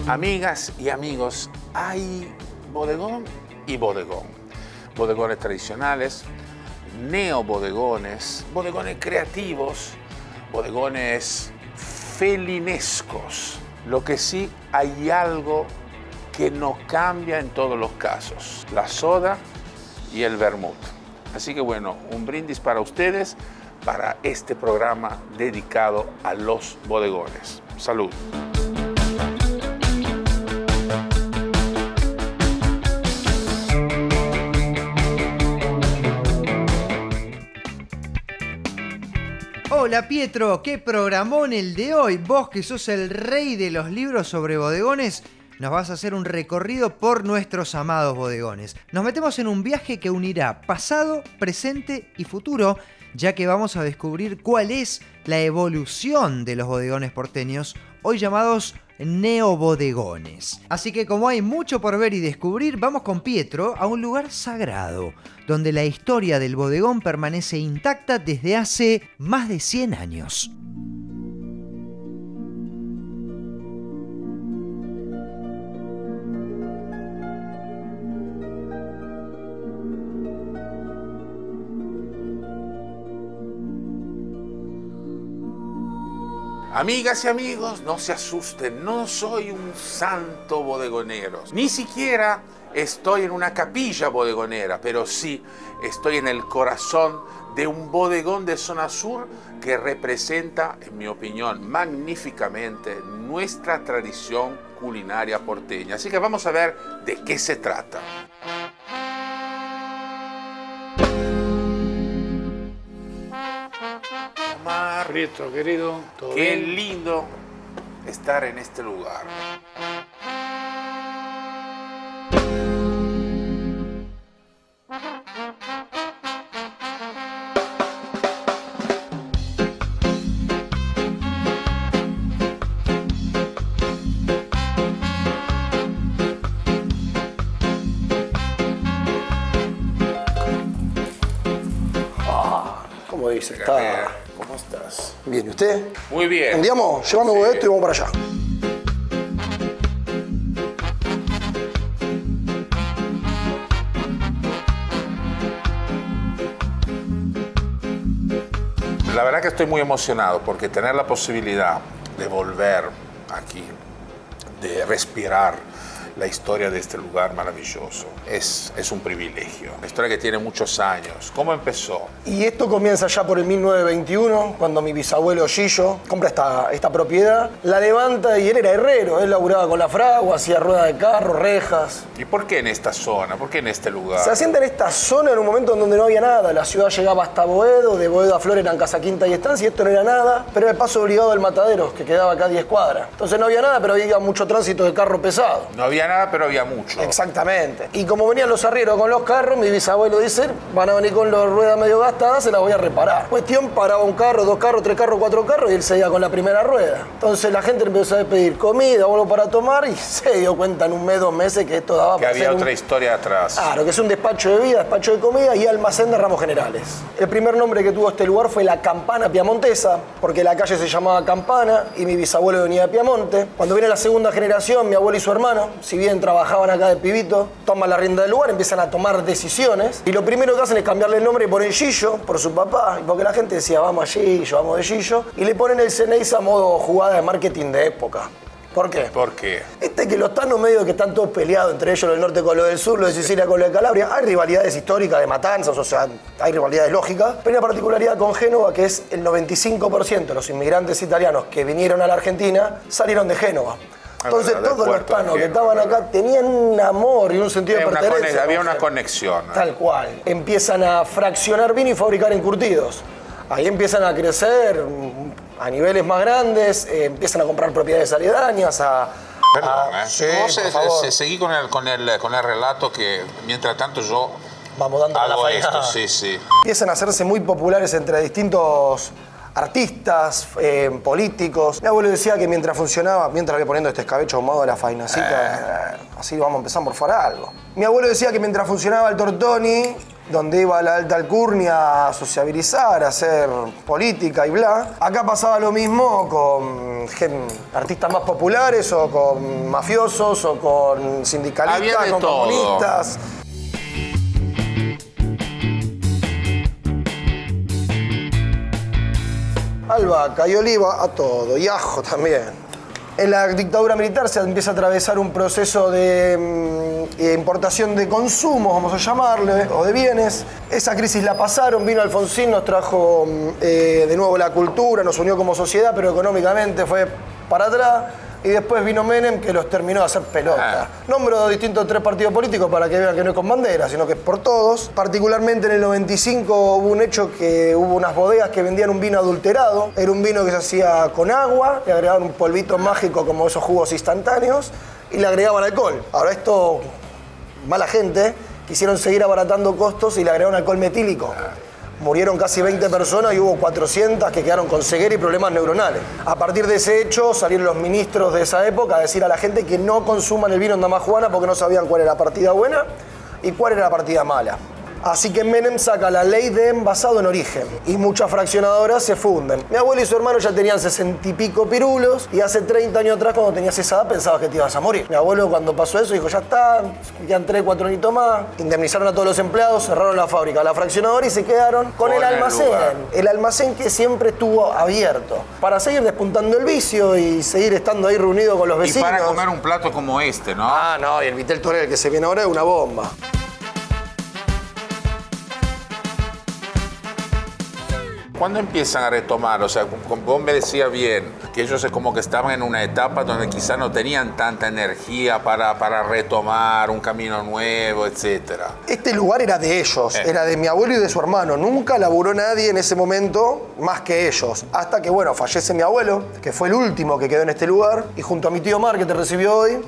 Amigas y amigos, hay bodegón y bodegón. Bodegones tradicionales, neobodegones, bodegones creativos, bodegones felinescos. Lo que sí, hay algo que no cambia en todos los casos: la soda y el vermut. Así que bueno, un brindis para ustedes, para este programa dedicado a los bodegones. Salud. Hola Pietro, qué programón el de hoy. Vos que sos el rey de los libros sobre bodegones, nos vas a hacer un recorrido por nuestros amados bodegones. Nos metemos en un viaje que unirá pasado, presente y futuro, ya que vamos a descubrir cuál es la evolución de los bodegones porteños, hoy llamados neobodegones. Así que como hay mucho por ver y descubrir, vamos con Pietro a un lugar sagrado, donde la historia del bodegón permanece intacta desde hace más de 100 años. Amigas y amigos, no se asusten, no soy un santo bodegonero. Ni siquiera estoy en una capilla bodegonera, pero sí estoy en el corazón de un bodegón de zona sur que representa, en mi opinión, magníficamente nuestra tradición culinaria porteña. Así que vamos a ver de qué se trata. Pietro, querido, ¿todo Qué bien? lindo estar en este lugar. ¿Cómo dice? ¿Cómo estás? Bien, ¿y usted? Muy bien. ¿Andiamo? Llévame Sí. esto y vamos para allá. La verdad que estoy muy emocionado porque tener la posibilidad de volver aquí, de respirar la historia de este lugar maravilloso, es un privilegio. Una historia que tiene muchos años. ¿Cómo empezó? Y esto comienza ya por el 1921, cuando mi bisabuelo Gillo compra esta propiedad, la levanta y él era herrero, él laburaba con la fragua, hacía ruedas de carro, rejas. ¿Y por qué en esta zona? ¿Por qué en este lugar? Se asienta en esta zona en un momento en donde no había nada. La ciudad llegaba hasta Boedo, de Boedo a Flores eran Casa Quinta y Estancia, y esto no era nada, pero era el paso obligado del Matadero, que quedaba acá a 10 cuadras. Entonces no había nada, pero había mucho tránsito de carro pesado. No había nada, pero había mucho. Exactamente. Y como venían los arrieros con los carros, mi bisabuelo dice, van a venir con las ruedas medio gastadas, se las voy a reparar. Cuestión, paraba un carro, 2 carros, 3 carros, 4 carros y él se iba con la primera rueda. Entonces la gente empezó a pedir comida, algo para tomar y se dio cuenta en un mes, 2 meses que esto daba Que para había hacer otra historia atrás. Claro, que es un despacho de vida, despacho de comida y almacén de ramos generales. El primer nombre que tuvo este lugar fue la Campana Piamontesa, porque la calle se llamaba Campana y mi bisabuelo venía de Piamonte. Cuando viene la segunda generación, mi abuelo y su hermano, si bien trabajaban acá de pibito, toman la rienda del lugar, empiezan a tomar decisiones y lo primero que hacen es cambiarle el nombre y ponen Gillo por su papá, y porque la gente decía vamos a Gillo, vamos de Gillo, y le ponen el Ceneice a modo jugada de marketing de época. ¿Por qué? ¿Por qué? Que los tanos medio que están todos peleados, entre ellos el norte con lo del sur, lo de Sicilia con lo de Calabria. Hay rivalidades históricas de matanzas, o sea, hay rivalidades lógicas. Pero hay una particularidad con Génova que es el 95% de los inmigrantes italianos que vinieron a la Argentina salieron de Génova. Entonces todos los tanos que estaban acá tenían un amor y un sentido de pertenencia. Había una conexión. Tal cual. Empiezan a fraccionar vino y fabricar encurtidos. Ahí empiezan a crecer a niveles más grandes, empiezan a comprar propiedades aledañas, Perdón, sí, vos por favor. seguí con el relato que mientras tanto yo Vamos dando la hago faena. esto, sí. Empiezan a hacerse muy populares entre distintos artistas, políticos. Mi abuelo decía que mientras funcionaba, mientras voy poniendo este escabecho ahumado de la fainacita, así vamos a empezar por fuera algo. Mi abuelo decía que mientras funcionaba el Tortoni, donde iba la alta alcurnia a sociabilizar, a hacer política y bla. Acá pasaba lo mismo con artistas más populares o con mafiosos o con sindicalistas, con comunistas. Albahaca y oliva a todo, y ajo también. En la dictadura militar se empieza a atravesar un proceso de importación de consumos, vamos a llamarle, o de bienes. Esa crisis la pasaron, vino Alfonsín, nos trajo de nuevo la cultura, nos unió como sociedad, pero económicamente fue para atrás. Y después vino Menem, que los terminó de hacer pelota. Nombro distintos 3 partidos políticos para que vean que no es con bandera, sino que es por todos. Particularmente en el 95 hubo un hecho que hubo unas bodegas que vendían un vino adulterado. Era un vino que se hacía con agua, le agregaban un polvito mágico como esos jugos instantáneos y le agregaban alcohol. Ahora esto, mala gente, quisieron seguir abaratando costos y le agregaron alcohol metílico. Murieron casi 20 personas y hubo 400 que quedaron con ceguera y problemas neuronales. A partir de ese hecho salieron los ministros de esa época a decir a la gente que no consuman el vino en Damajuana porque no sabían cuál era la partida buena y cuál era la partida mala. Así que Menem saca la ley de envasado en origen y muchas fraccionadoras se funden. Mi abuelo y su hermano ya tenían 60 y pico pirulos y hace 30 años atrás, cuando tenías esa edad, pensabas que te ibas a morir. Mi abuelo, cuando pasó eso, dijo, ya está, quedan 3, 4 añitos más. Indemnizaron a todos los empleados, cerraron la fábrica, la fraccionadora y se quedaron con el almacén. El almacén que siempre estuvo abierto para seguir despuntando el vicio y seguir estando ahí reunido con los vecinos. Y para comer un plato como este, ¿no? Ah, no, y el Vitel Toné, el que se viene ahora, es una bomba. ¿Cuándo empiezan a retomar? O sea, vos me decías bien que ellos es como que estaban en una etapa donde quizás no tenían tanta energía para retomar un camino nuevo, etc. Este lugar era de ellos, era de mi abuelo y de su hermano. Nunca laburó nadie en ese momento más que ellos. Hasta que, bueno, fallece mi abuelo, que fue el último que quedó en este lugar. Y junto a mi tío Mar, que te recibió hoy,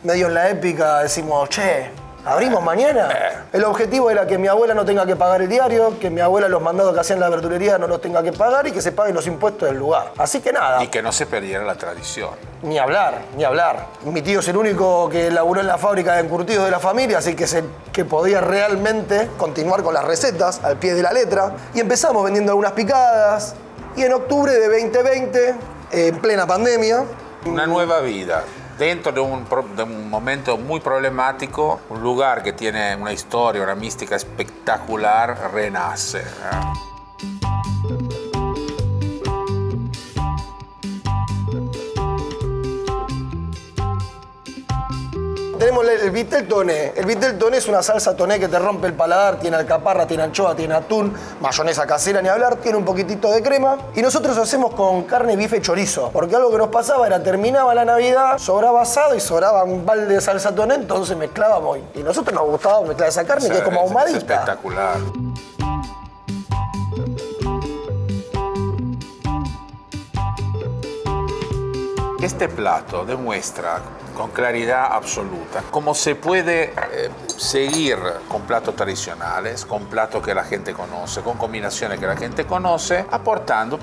medio en la épica decimos, che, ¿abrimos mañana? El objetivo era que mi abuela no tenga que pagar el diario, que mi abuela los mandados que hacían en la verdulería no los tenga que pagar y que se paguen los impuestos del lugar. Así que nada. Y que no se perdiera la tradición. Ni hablar, ni hablar. Mi tío es el único que laburó en la fábrica de encurtidos de la familia, así que podía realmente continuar con las recetas al pie de la letra. Y empezamos vendiendo algunas picadas. Y en octubre de 2020, en plena pandemia... Una nueva vida. Dentro de un momento muy problemático, un lugar que tiene una historia, una mística espectacular, renace. Tenemos el Vitel Toné. El Vitel Toné es una salsa toné que te rompe el paladar, tiene alcaparra, tiene anchoa, tiene atún, mayonesa casera, ni hablar, tiene un poquitito de crema. Y nosotros hacemos con carne, bife, chorizo. Porque algo que nos pasaba era, terminaba la Navidad, sobraba asado y sobraba un balde de salsa toné, entonces mezclábamos. Y nosotros nos gustaba mezclar esa carne, que es como ahumadita. Es espectacular. Este plato demuestra con claridad absoluta cómo se puede seguir con platos tradicionales, con platos que la gente conoce, con combinaciones que la gente conoce, aportando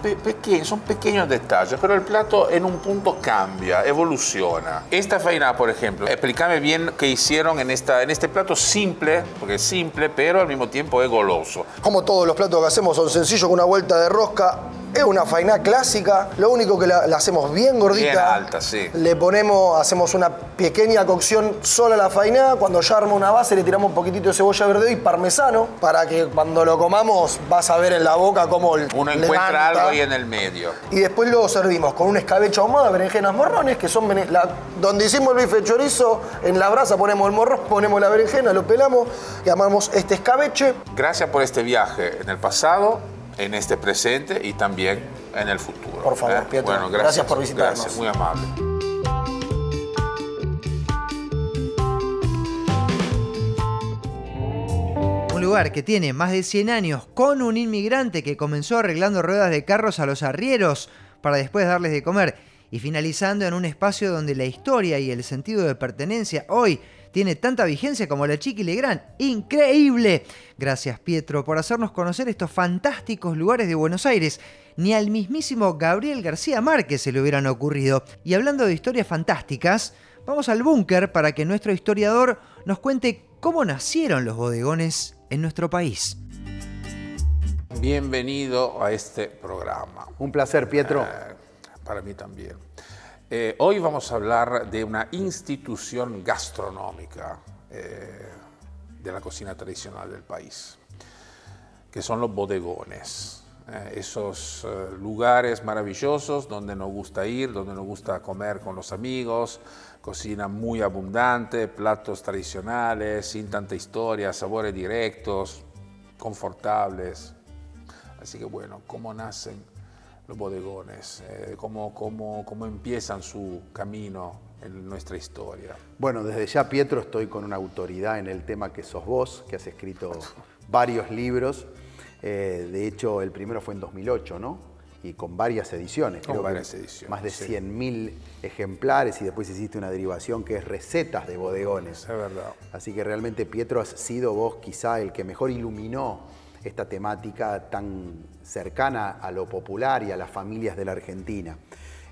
son pequeños detalles, pero el plato en un punto cambia, evoluciona. Esta faina, por ejemplo, explícame bien qué hicieron en este plato simple, porque es simple, pero al mismo tiempo es goloso. Como todos los platos que hacemos son sencillos, con una vuelta de rosca. Es una faina clásica, lo único que la hacemos bien gordita. Bien alta, sí. Hacemos una pequeña cocción sola a la faina. Cuando ya arma una base le tiramos un poquitito de cebolla verde y parmesano para que cuando lo comamos vas a ver en la boca cómo uno encuentra algo ahí en el medio. Y después lo servimos con un escabeche ahumado, berenjenas morrones, que son donde hicimos el bife chorizo, en la brasa ponemos el morrón, ponemos la berenjena, lo pelamos y armamos este escabeche. Gracias por este viaje en el pasado, en este presente y también en el futuro. Por favor, Pietro. Bueno, gracias por visitarnos. Gracias, muy amable. Un lugar que tiene más de 100 años, con un inmigrante que comenzó arreglando ruedas de carros a los arrieros para después darles de comer, y finalizando en un espacio donde la historia y el sentido de pertenencia hoy tiene tanta vigencia como la Chiqui Legrand. ¡Increíble! Gracias, Pietro, por hacernos conocer estos fantásticos lugares de Buenos Aires. Ni al mismísimo Gabriel García Márquez se le hubieran ocurrido. Y hablando de historias fantásticas, vamos al búnker para que nuestro historiador nos cuente cómo nacieron los bodegones en nuestro país. Bienvenido a este programa. Un placer, Pietro. Para mí también. Hoy vamos a hablar de una institución gastronómica de la cocina tradicional del país, que son los bodegones. Esos lugares maravillosos donde nos gusta ir, donde nos gusta comer con los amigos, cocina muy abundante, platos tradicionales, sin tanta historia, sabores directos, confortables. Así que bueno, ¿cómo nacen los bodegones? ¿Cómo empiezan su camino en nuestra historia? Bueno, desde ya, Pietro, estoy con una autoridad en el tema que sos vos, que has escrito varios libros. De hecho, el primero fue en 2008, ¿no? Y con varias ediciones. Con varias ediciones. Más de sí. 100.000 ejemplares, y después hiciste una derivación que es recetas de bodegones. Es verdad. Así que realmente, Pietro, has sido vos quizá el que mejor iluminó esta temática tan cercana a lo popular y a las familias de la Argentina.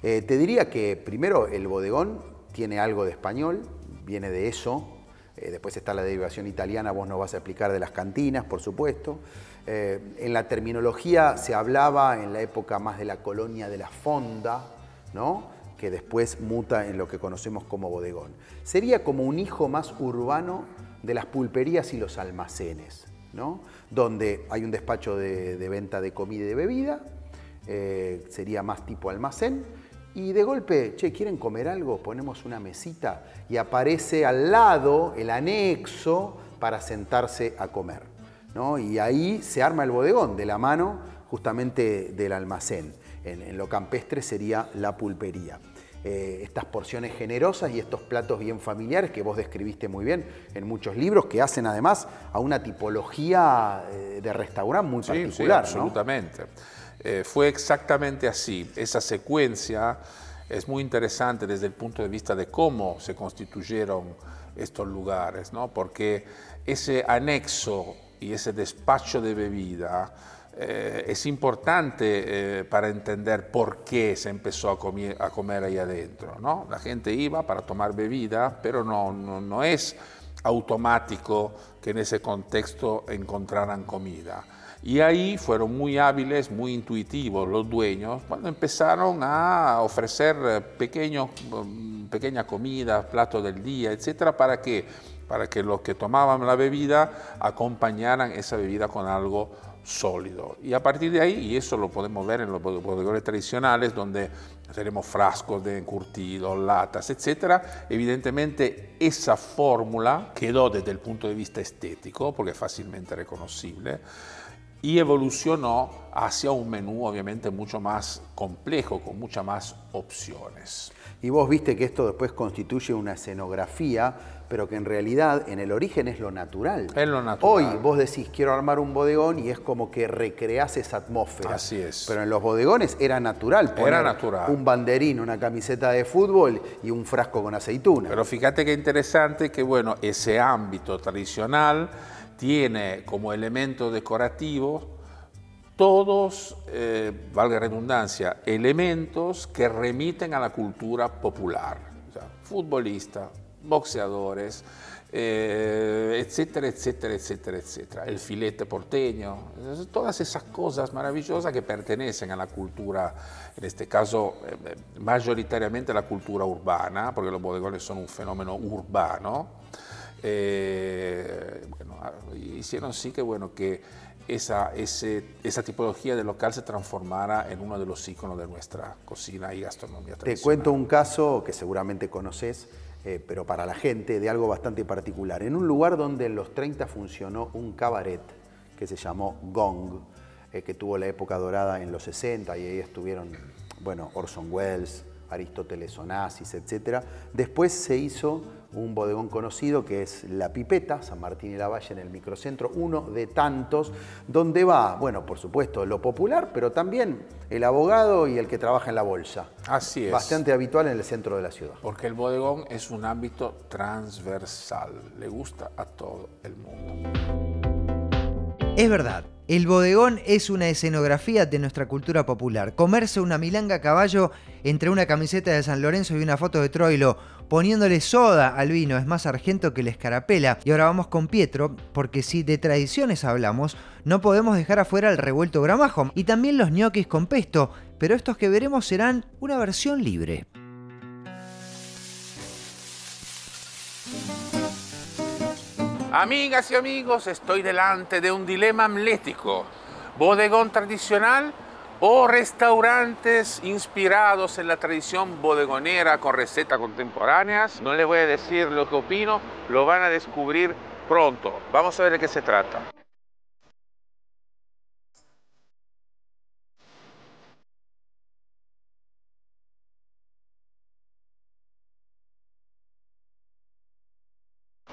Te diría que primero el bodegón tiene algo de español, viene de eso. Después está la derivación italiana, vos nos vas a explicar de las cantinas, por supuesto. En la terminología se hablaba en la época más de la colonia de la fonda, ¿no? Que después muta en lo que conocemos como bodegón. Sería como un hijo más urbano de las pulperías y los almacenes, ¿no? Donde hay un despacho de venta de comida y de bebida, sería más tipo almacén, y de golpe, che, ¿quieren comer algo? Ponemos una mesita y aparece al lado el anexo para sentarse a comer, ¿no? Y ahí se arma el bodegón de la mano justamente del almacén. En lo campestre sería la pulpería. Estas porciones generosas y estos platos bien familiares que vos describiste muy bien en muchos libros, que hacen además a una tipología de restaurante muy particular, sí, absolutamente. ¿No? Fue exactamente así. Esa secuencia es muy interesante desde el punto de vista de cómo se constituyeron estos lugares, ¿no? Porque ese anexo y ese despacho de bebida es importante para entender por qué se empezó a comer ahí adentro, ¿no? La gente iba para tomar bebida, pero no es automático que en ese contexto encontraran comida. Y ahí fueron muy hábiles, muy intuitivos los dueños cuando empezaron a ofrecer pequeña comida, platos del día, etcétera, ¿para qué? Para que los que tomaban la bebida acompañaran esa bebida con algo sólido. Y a partir de ahí, y eso lo podemos ver en los bodegones tradicionales, donde tenemos frascos de encurtidos, latas, etcétera, evidentemente esa fórmula quedó desde el punto de vista estético, porque es fácilmente reconocible, y evolucionó hacia un menú obviamente mucho más complejo, con muchas más opciones. Y vos viste que esto después constituye una escenografía, pero que en realidad en el origen es lo natural. Es lo natural. Hoy vos decís, quiero armar un bodegón y es como que recreás esa atmósfera. Así es. Pero en los bodegones era natural poner un banderín, una camiseta de fútbol y un frasco con aceituna. Pero fíjate qué interesante que, bueno, ese ámbito tradicional tiene como elemento decorativo todos, valga la redundancia, elementos que remiten a la cultura popular. O sea, futbolistas, boxeadores, etcétera, etcétera, etcétera, etcétera. El filete porteño, todas esas cosas maravillosas que pertenecen a la cultura, en este caso mayoritariamente a la cultura urbana, porque los bodegones son un fenómeno urbano. Bueno, hicieron sí que, bueno, que esa tipología de local se transformara en uno de los íconos de nuestra cocina y gastronomía tradicional. Te cuento un caso que seguramente conoces, pero para la gente, de algo bastante particular. En un lugar donde en los 30 funcionó un cabaret que se llamó Gong, que tuvo la época dorada en los 60, y ahí estuvieron, bueno, Orson Welles, Aristóteles Onassis, etc. Después se hizo un bodegón conocido que es La Pipeta, San Martín y Lavalle, en el microcentro, uno de tantos, donde va, bueno, por supuesto, lo popular, pero también el abogado y el que trabaja en la bolsa. Así es. Bastante habitual en el centro de la ciudad. Porque el bodegón es un ámbito transversal, le gusta a todo el mundo. Es verdad, el bodegón es una escenografía de nuestra cultura popular. Comerse una milanga a caballo entre una camiseta de San Lorenzo y una foto de Troilo, poniéndole soda al vino, es más argento que la escarapela. Y ahora vamos con Pietro, porque si de tradiciones hablamos, no podemos dejar afuera el revuelto gramajo y también los ñoquis con pesto, pero estos que veremos serán una versión libre. Amigas y amigos, estoy delante de un dilema amlético. ¿Bodegón tradicional o restaurantes inspirados en la tradición bodegonera con recetas contemporáneas? No les voy a decir lo que opino, lo van a descubrir pronto. Vamos a ver de qué se trata.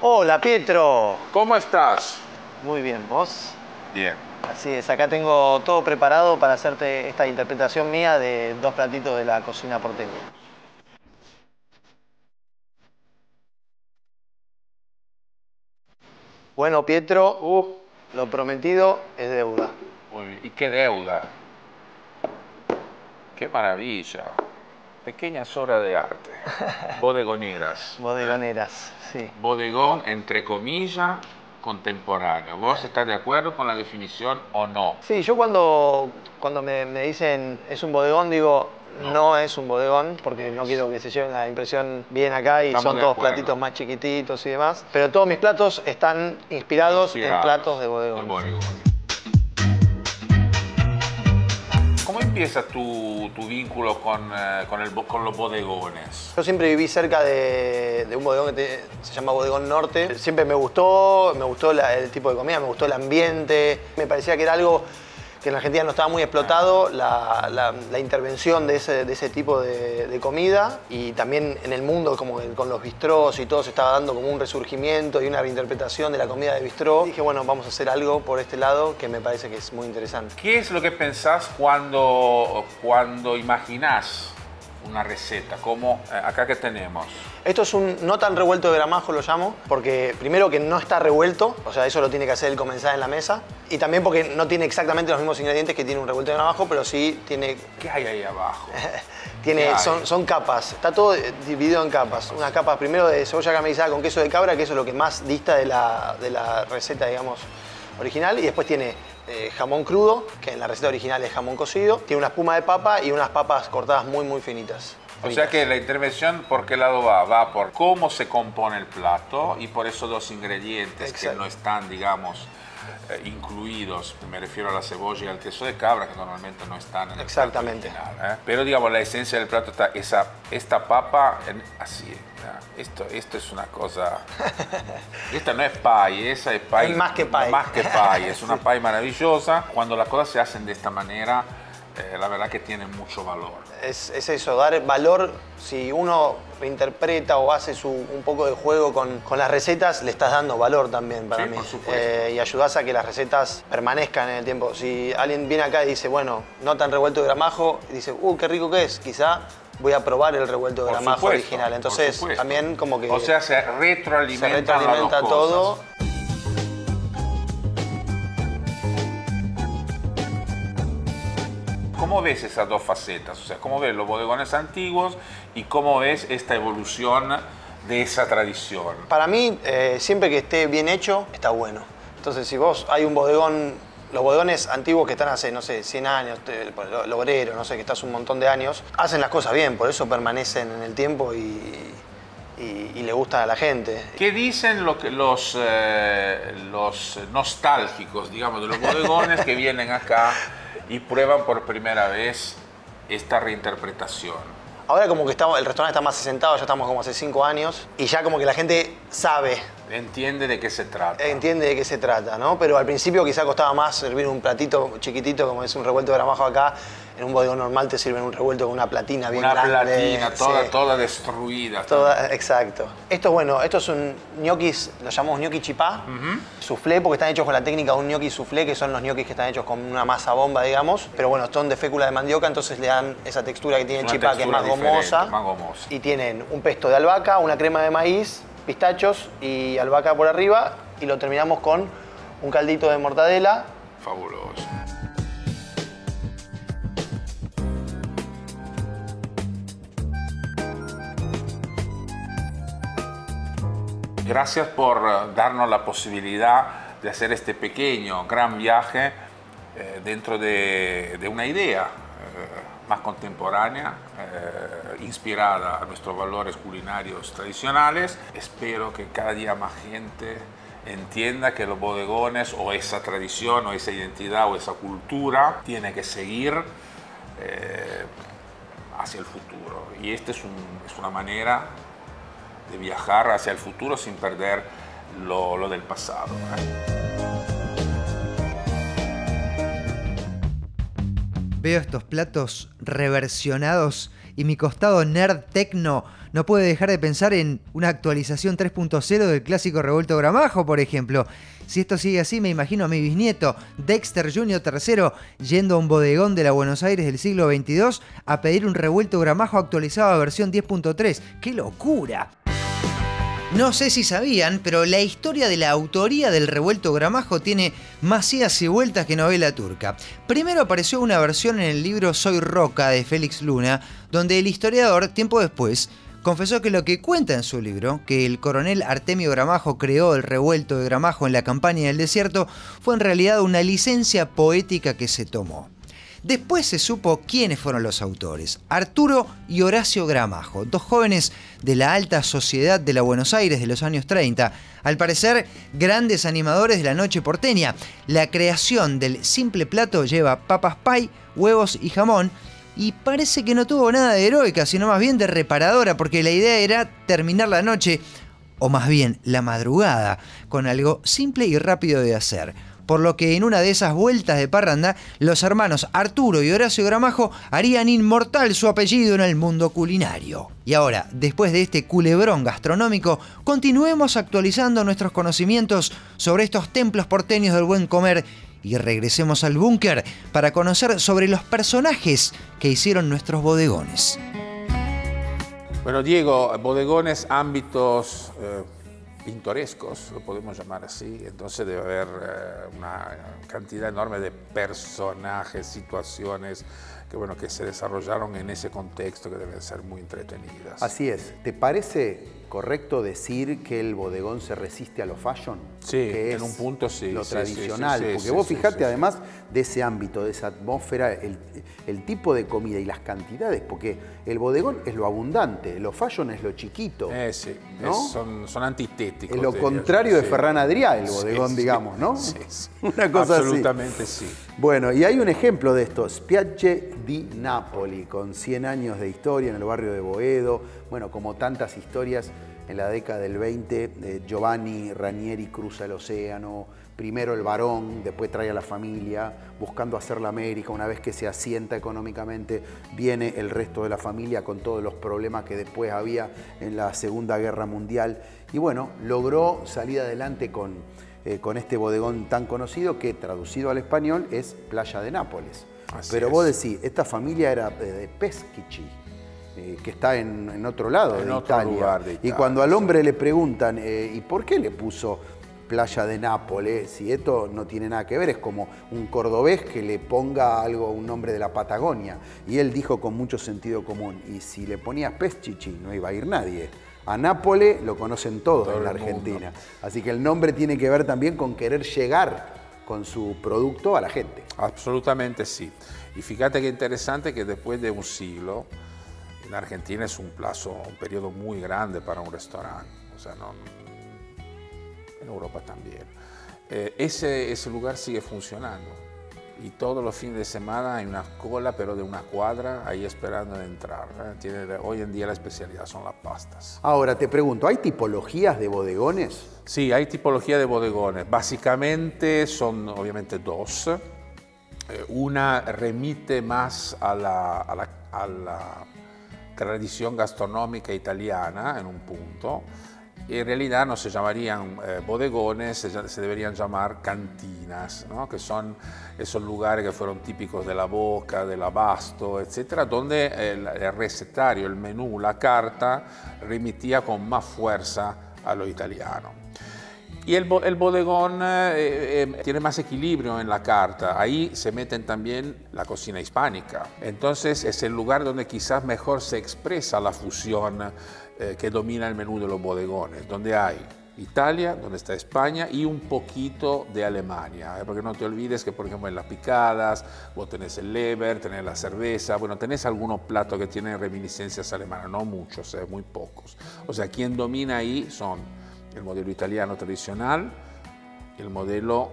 Hola Pietro. ¿Cómo estás? Muy bien, ¿vos? Bien. Así es, acá tengo todo preparado para hacerte esta interpretación mía de 2 platitos de la cocina porteña. Bueno Pietro, lo prometido es deuda. Muy bien. ¿Y qué deuda? ¡Qué maravilla! Pequeñas obras de arte. Bodegoneras. Bodegoneras, sí. Bodegón, entre comillas, contemporáneo. ¿Vos estás de acuerdo con la definición o no? Sí, yo cuando me dicen es un bodegón, digo no es un bodegón, porque no quiero que se lleven la impresión bien acá y Estamos son de todos acuerdo. platitos más chiquititos y demás. Pero todos mis platos están inspirados en platos de bodegón. ¿Cómo empieza tu vínculo con los bodegones? Yo siempre viví cerca de un bodegón que se llama Bodegón Norte. Siempre me gustó el tipo de comida, me gustó el ambiente. Me parecía que era algo que en Argentina no estaba muy explotado, la intervención de ese tipo de comida. Y también en el mundo, como que con los bistrós y todo, se estaba dando como un resurgimiento y una reinterpretación de la comida de bistró. Dije, bueno, vamos a hacer algo por este lado que me parece que es muy interesante. ¿Qué es lo que pensás cuando imaginás una receta? Como acá que tenemos. Esto es un no tan revuelto de gramajo, lo llamo, porque primero que no está revuelto, o sea, eso lo tiene que hacer el comensal en la mesa, y también porque no tiene exactamente los mismos ingredientes que tiene un revuelto de gramajo, pero sí tiene... ¿Qué hay ahí abajo? Son capas, está todo dividido en capas. Unas capas primero de cebolla caramelizada con queso de cabra, que eso es lo que más dista de la receta, digamos, original, y después tiene jamón crudo, que en la receta original es jamón cocido, tiene una espuma de papa y unas papas cortadas muy, muy finitas. O sea que la intervención, ¿por qué lado va? Va por cómo se compone el plato y por esos dos ingredientes. Exacto. Que no están, digamos, incluidos. Me refiero a la cebolla y al queso de cabra, que normalmente no están en el plato original, ¿eh? Pero, digamos, la esencia del plato está esta papa así. Esto es una cosa... Esta no es pie, esa es pie. Es más que pie. Más que pie, es una pie maravillosa. Cuando las cosas se hacen de esta manera, la verdad que tienen mucho valor. Es eso, dar valor. Si uno reinterpreta o hace un poco de juego con las recetas, le estás dando valor también para mí. Por supuesto. Y ayudás a que las recetas permanezcan en el tiempo. Si alguien viene acá y dice, bueno, no tan revuelto de gramajo, y dice, qué rico que es, quizá voy a probar el revuelto de gramajo original. Entonces, también como que... O sea, se retroalimenta todo. ¿Cómo ves esas dos facetas? O sea, ¿cómo ves los bodegones antiguos y cómo ves esta evolución de esa tradición? Para mí, siempre que esté bien hecho, está bueno. Entonces, si vos hay un bodegón, los bodegones antiguos que están hace, no sé, 100 años, el obrero, no sé, que estás un montón de años, hacen las cosas bien, por eso permanecen en el tiempo y le gustan a la gente. ¿Qué dicen los nostálgicos, digamos, de los bodegones que vienen acá y prueban por primera vez esta reinterpretación? Ahora como que el restaurante está más asentado, ya estamos como hace 5 años, y ya como que la gente sabe. Entiende de qué se trata. Entiende de qué se trata, ¿no? Pero al principio quizá costaba más servir un platito chiquitito, como es un revuelto de gramajo acá. En un bodegón normal te sirven un revuelto con una platina bien grande. Una platina, toda destruida. Exacto. Estos son ñoquis, los llamamos ñoqui chipá. Soufflé, porque están hechos con la técnica de un ñoqui soufflé, que son los ñoquis que están hechos con una masa bomba, digamos. Pero bueno, son de fécula de mandioca, entonces le dan esa textura que tiene el chipá, que es más gomosa. Y tienen un pesto de albahaca, una crema de maíz, pistachos y albahaca por arriba. Y lo terminamos con un caldito de mortadela fabuloso. Gracias por darnos la posibilidad de hacer este pequeño, gran viaje dentro de una idea más contemporánea, inspirada a nuestros valores culinarios tradicionales. Espero que cada día más gente entienda que los bodegones, o esa tradición, o esa identidad, o esa cultura, tiene que seguir hacia el futuro. Y esta es una manera de viajar hacia el futuro sin perder lo del pasado. Veo estos platos reversionados y mi costado nerd tecno no puede dejar de pensar en una actualización 3.0 del clásico revuelto Gramajo, por ejemplo. Si esto sigue así, me imagino a mi bisnieto, Dexter Jr. III, yendo a un bodegón de la Buenos Aires del siglo XXII a pedir un revuelto Gramajo actualizado a versión 10.3. ¡Qué locura! No sé si sabían, pero la historia de la autoría del revuelto Gramajo tiene más idas y vueltas que novela turca. Primero apareció una versión en el libro Soy Roca de Félix Luna, donde el historiador, tiempo después, confesó que lo que cuenta en su libro, que el coronel Artemio Gramajo creó el revuelto de Gramajo en la campaña del desierto, fue en realidad una licencia poética que se tomó. Después se supo quiénes fueron los autores: Arturo y Horacio Gramajo, dos jóvenes de la alta sociedad de la Buenos Aires de los años 30, al parecer grandes animadores de la noche porteña. La creación del simple plato lleva papas pie, huevos y jamón, y parece que no tuvo nada de heroica, sino más bien de reparadora, porque la idea era terminar la noche, o más bien la madrugada, con algo simple y rápido de hacer. Por lo que en una de esas vueltas de parranda, los hermanos Arturo y Horacio Gramajo harían inmortal su apellido en el mundo culinario. Y ahora, después de este culebrón gastronómico, continuemos actualizando nuestros conocimientos sobre estos templos porteños del buen comer y regresemos al búnker para conocer sobre los personajes que hicieron nuestros bodegones. Bueno, Diego, bodegones, ámbitos pintorescos, lo podemos llamar así, entonces debe haber una cantidad enorme de personajes, situaciones que se desarrollaron en ese contexto, que deben ser muy entretenidas. Así es. ¿Te parece correcto decir que el bodegón se resiste a lo fashion? Sí, que en es un punto sí. lo sí, tradicional. sí, sí, porque sí, vos sí, fijate, sí, además de ese ámbito, de esa atmósfera, el tipo de comida y las cantidades, porque el bodegón es lo abundante, lo fashion es lo chiquito. Sí, ¿no? son antitéticos. Es lo contrario de Ferran Adrià, el bodegón, digamos, ¿no? Sí, sí. Una cosa absolutamente así. Sí. Bueno, y hay un ejemplo de esto, Spiagge di Napoli, con 100 años de historia en el barrio de Boedo. Bueno, como tantas historias, en la década del 20, Giovanni Ranieri cruza el océano, primero el varón, después trae a la familia, buscando hacer la América. Una vez que se asienta económicamente, viene el resto de la familia con todos los problemas que después había en la Segunda Guerra Mundial. Y bueno, logró salir adelante con este bodegón tan conocido que, traducido al español, es Playa de Nápoles. Pero vos decís, esta familia era de Peschici, que está en otro lado de Italia. Y cuando al hombre le preguntan, ¿y por qué le puso Playa de Nápoles? Si esto no tiene nada que ver, es como un cordobés que le ponga un nombre de la Patagonia. Y él dijo con mucho sentido común, y si le ponías Peschici no iba a ir nadie. A Nápoles lo conocen todos en la Argentina. Así que el nombre tiene que ver también con querer llegar con su producto a la gente. Absolutamente sí. Y fíjate qué interesante que después de un siglo, en Argentina es un periodo muy grande para un restaurante. O sea, en Europa también. Ese lugar sigue funcionando. Y todos los fines de semana hay una cola, pero de una cuadra, ahí esperando de entrar. Hoy en día la especialidad son las pastas. Ahora te pregunto, ¿hay tipologías de bodegones? Sí, hay tipología de bodegones. Básicamente son obviamente dos. Una remite más a la tradición gastronómica italiana en un punto. En realidad no se llamarían bodegones, se deberían llamar cantinas, ¿no? Que son esos lugares que fueron típicos de la Boca, del Abasto, etcétera, donde el recetario, el menú, la carta remitía con más fuerza a lo italiano. Y el bodegón tiene más equilibrio en la carta. Ahí se meten también la cocina hispánica. Entonces es el lugar donde quizás mejor se expresa la fusión que domina el menú de los bodegones, donde hay Italia, donde está España y un poquito de Alemania, porque no te olvides que, por ejemplo, en las picadas vos tenés el Leber, tenés la cerveza, bueno, tenés algunos platos que tienen reminiscencias alemanas, no muchos, muy pocos. O sea, quien domina ahí son el modelo italiano tradicional, el modelo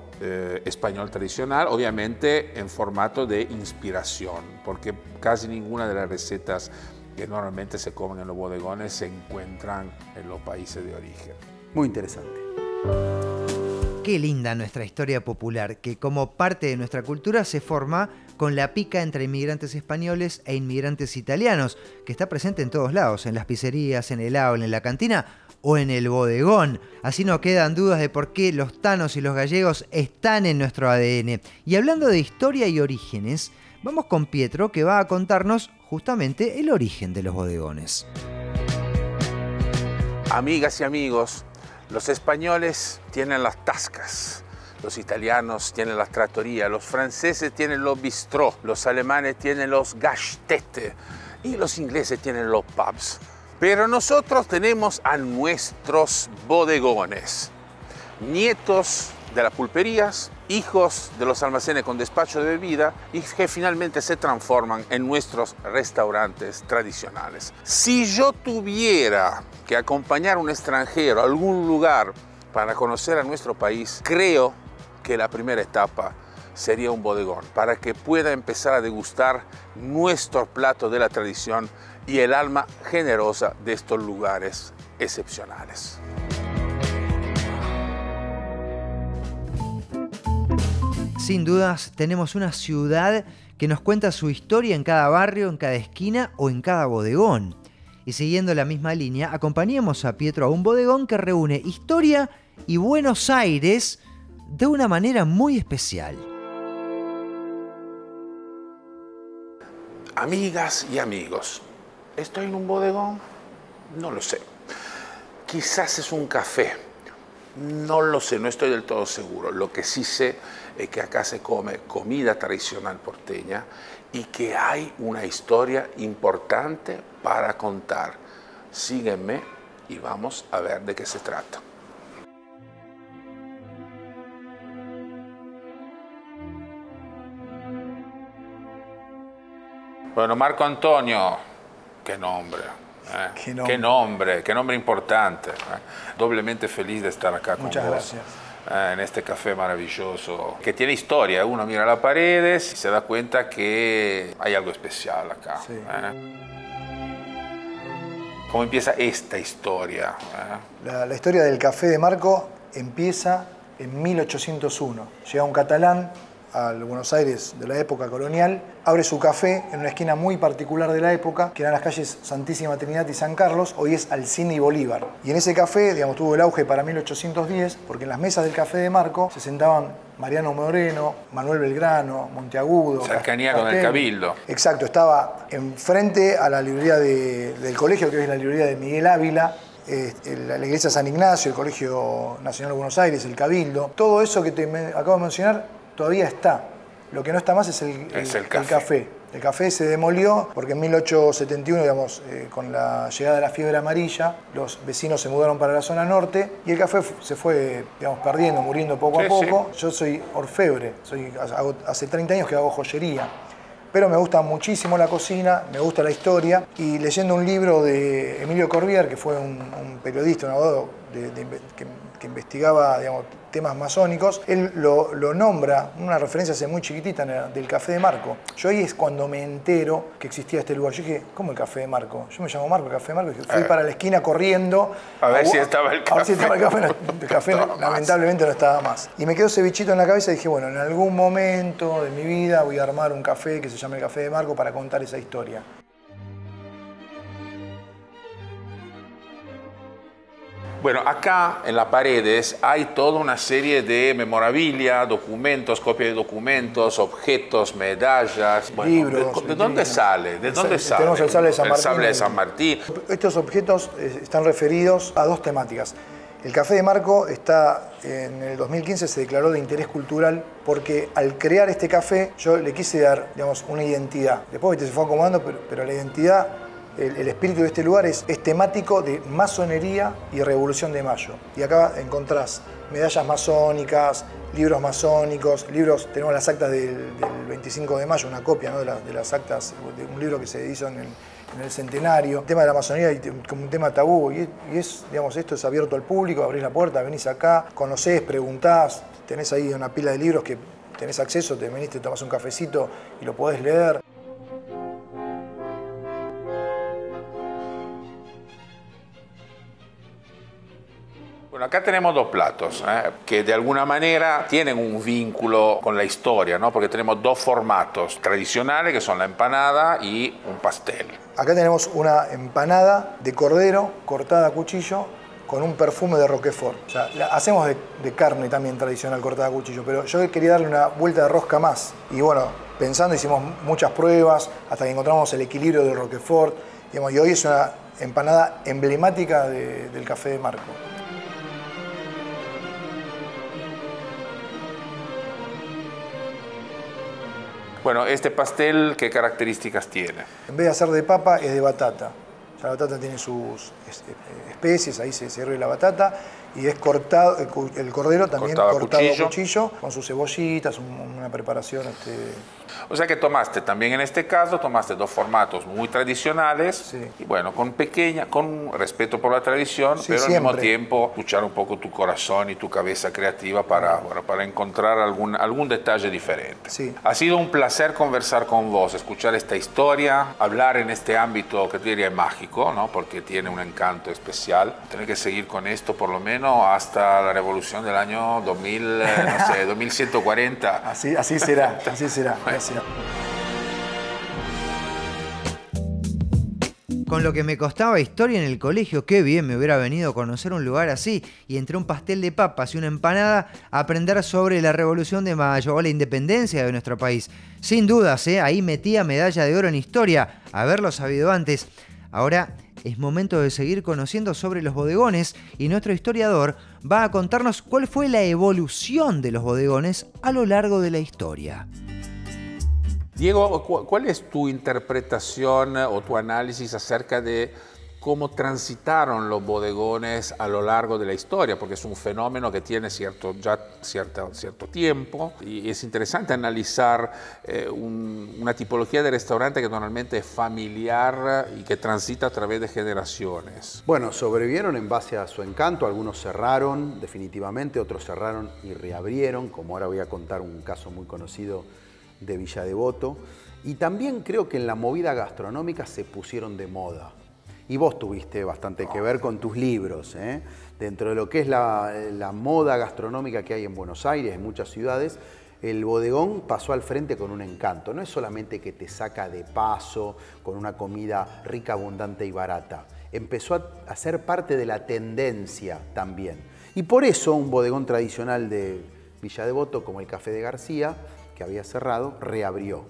español tradicional, obviamente en formato de inspiración, porque casi ninguna de las recetas que normalmente se comen en los bodegones se encuentran en los países de origen. Muy interesante. Qué linda nuestra historia popular, que como parte de nuestra cultura se forma con la pica entre inmigrantes españoles e inmigrantes italianos, que está presente en todos lados, en las pizzerías, en el aula, en la cantina o en el bodegón. Así no quedan dudas de por qué los tanos y los gallegos están en nuestro ADN. Y hablando de historia y orígenes, vamos con Pietro, que va a contarnos justamente el origen de los bodegones. Amigas y amigos, los españoles tienen las tascas, los italianos tienen las trattorias, los franceses tienen los bistró, los alemanes tienen los Gaststätte y los ingleses tienen los pubs. Pero nosotros tenemos a nuestros bodegones, nietos de las pulperías, hijos de los almacenes con despacho de bebida y que finalmente se transforman en nuestros restaurantes tradicionales. Si yo tuviera que acompañar a un extranjero a algún lugar para conocer a nuestro país, creo que la primera etapa sería un bodegón, para que pueda empezar a degustar nuestros platos de la tradición y el alma generosa de estos lugares excepcionales. Sin dudas, tenemos una ciudad que nos cuenta su historia en cada barrio, en cada esquina o en cada bodegón. Y siguiendo la misma línea, acompañemos a Pietro a un bodegón que reúne historia y Buenos Aires de una manera muy especial. Amigas y amigos, ¿estoy en un bodegón? No lo sé. Quizás es un café. No lo sé, no estoy del todo seguro. Lo que sí sé es que acá se come comida tradicional porteña y que hay una historia importante para contar. Sígueme y vamos a ver de qué se trata. Bueno, Marco Antonio, qué nombre. Qué nombre importante. Doblemente feliz de estar acá con vos. Muchas gracias. En este café maravilloso, que tiene historia. Uno mira las paredes y se da cuenta que hay algo especial acá. Sí. ¿Cómo empieza esta historia? La historia del café de Marco empieza en 1801. Llega un catalán al Buenos Aires de la época colonial, abre su café en una esquina muy particular de la época, que eran las calles Santísima Trinidad y San Carlos, hoy es Alsina y Bolívar. Y en ese café, digamos, tuvo el auge para 1810, porque en las mesas del café de Marco se sentaban Mariano Moreno, Manuel Belgrano, Monteagudo. Cercanía con el Cabildo. Exacto, estaba enfrente a la librería del colegio, que hoy es la librería de Miguel Ávila, la iglesia San Ignacio, el Colegio Nacional de Buenos Aires, el Cabildo. Todo eso que te acabo de mencionar todavía está. Lo que no está más es el café. El café se demolió porque en 1871, digamos, con la llegada de la fiebre amarilla, los vecinos se mudaron para la zona norte y el café se fue, digamos, perdiendo, muriendo poco a poco. Sí. Yo soy orfebre, hace 30 años que hago joyería, pero me gusta muchísimo la cocina, me gusta la historia, y leyendo un libro de Emilio Corbier, que fue un periodista, un abogado que investigaba, digamos, temas masónicos, él lo nombra, una referencia hace muy chiquitita del Café de Marco. Yo ahí es cuando me entero que existía este lugar. Yo dije, ¿cómo el Café de Marco? Yo me llamo Marco, el Café de Marco, y fui para la esquina corriendo. A ver si estaba el café. A ver si estaba el café. El café lamentablemente no estaba más. Y me quedó ese bichito en la cabeza y dije, bueno, en algún momento de mi vida voy a armar un café que se llame el Café de Marco para contar esa historia. Bueno, acá en las paredes hay toda una serie de memorabilia, documentos, copias de documentos, objetos, medallas. Bueno, libros. ¿De dónde sale? ¿De dónde sale? Tenemos el sable de San Martín. El sable de San Martín. Estos objetos están referidos a dos temáticas. El Café de Marco está, en el 2015 se declaró de interés cultural porque al crear este café yo le quise dar, digamos, una identidad. Después se fue acomodando, pero la identidad, el espíritu de este lugar es temático de masonería y Revolución de Mayo. Y acá encontrás medallas masónicas, libros masónicos, tenemos las actas del 25 de mayo, una copia, ¿no?, de las actas de un libro que se hizo en el centenario. El tema de la masonería como un tema tabú, y es, digamos, esto es abierto al público, abrís la puerta, venís acá, conocés, preguntás, tenés ahí una pila de libros que tenés acceso, te venís, te tomás un cafecito y lo podés leer. Bueno, acá tenemos dos platos que de alguna manera tienen un vínculo con la historia, ¿no? Porque tenemos dos formatos tradicionales que son la empanada y un pastel. Acá tenemos una empanada de cordero cortada a cuchillo con un perfume de Roquefort. O sea, hacemos de carne también tradicional cortada a cuchillo, pero yo quería darle una vuelta de rosca más. Y bueno, pensando hicimos muchas pruebas hasta que encontramos el equilibrio del Roquefort. Digamos, y hoy es una empanada emblemática del Café de Marco. Bueno, este pastel, ¿qué características tiene? En vez de hacer de papa, es de batata. O sea, la batata tiene sus especies, ahí se hierve la batata y es cortado, el cordero también cortado a cuchillo con sus cebollitas, una preparación. O sea que también en este caso, tomaste dos formatos muy tradicionales, sí, y bueno, con respeto por la tradición, sí, pero siempre al mismo tiempo escuchar un poco tu corazón y tu cabeza creativa para encontrar algún detalle diferente. Sí. Ha sido un placer conversar con vos, escuchar esta historia, hablar en este ámbito que te diría es mágico, ¿no? Porque tiene un encanto especial. Tener que seguir con esto por lo menos hasta la revolución del año 2140. Así será, así será. Gracias. Con lo que me costaba historia en el colegio, qué bien me hubiera venido conocer un lugar así y entre un pastel de papas y una empanada aprender sobre la Revolución de Mayo o la independencia de nuestro país. Sin dudas, ahí metía medalla de oro en historia, haberlo sabido antes. Ahora es momento de seguir conociendo sobre los bodegones y nuestro historiador va a contarnos cuál fue la evolución de los bodegones a lo largo de la historia. Diego, ¿cuál es tu interpretación o tu análisis acerca de cómo transitaron los bodegones a lo largo de la historia? Porque es un fenómeno que tiene cierto tiempo y es interesante analizar una tipología de restaurante que normalmente es familiar y que transita a través de generaciones. Bueno, sobrevivieron en base a su encanto, algunos cerraron definitivamente, otros cerraron y reabrieron, como ahora voy a contar un caso muy conocido de Villa Devoto, y también creo que en la movida gastronómica se pusieron de moda. Y vos tuviste bastante que ver con tus libros, ¿eh? Dentro de lo que es la moda gastronómica que hay en Buenos Aires, en muchas ciudades, el bodegón pasó al frente con un encanto. No es solamente que te saca de paso con una comida rica, abundante y barata. Empezó a ser parte de la tendencia también. Y por eso un bodegón tradicional de Villa Devoto, como el Café de García, que había cerrado, reabrió.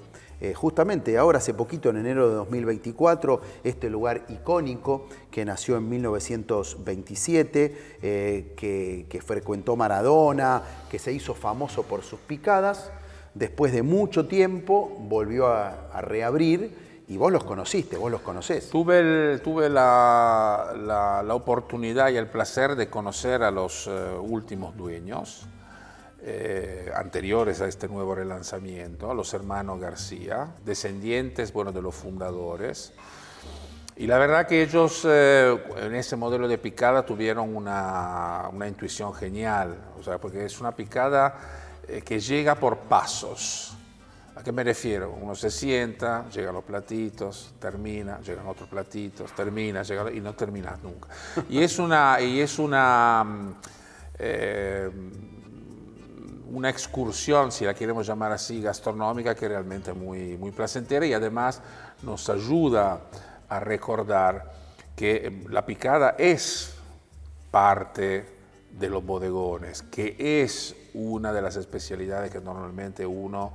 Justamente ahora, hace poquito, en enero de 2024, este lugar icónico que nació en 1927, que frecuentó Maradona, que se hizo famoso por sus picadas, después de mucho tiempo volvió a reabrir y vos los conociste, vos los conocés. Tuve la oportunidad y el placer de conocer a los últimos dueños, anteriores a este nuevo relanzamiento, los hermanos García, descendientes, bueno, de los fundadores. Y la verdad que ellos en ese modelo de picada tuvieron una intuición genial, o sea, porque es una picada que llega por pasos. ¿A qué me refiero? Uno se sienta, llegan los platitos, termina, llegan otros platitos, termina, llega, y no terminas nunca. Y es una excursión, si la queremos llamar así, gastronómica, que realmente es muy placentera y además nos ayuda a recordar que la picada es parte de los bodegones, que es una de las especialidades que normalmente uno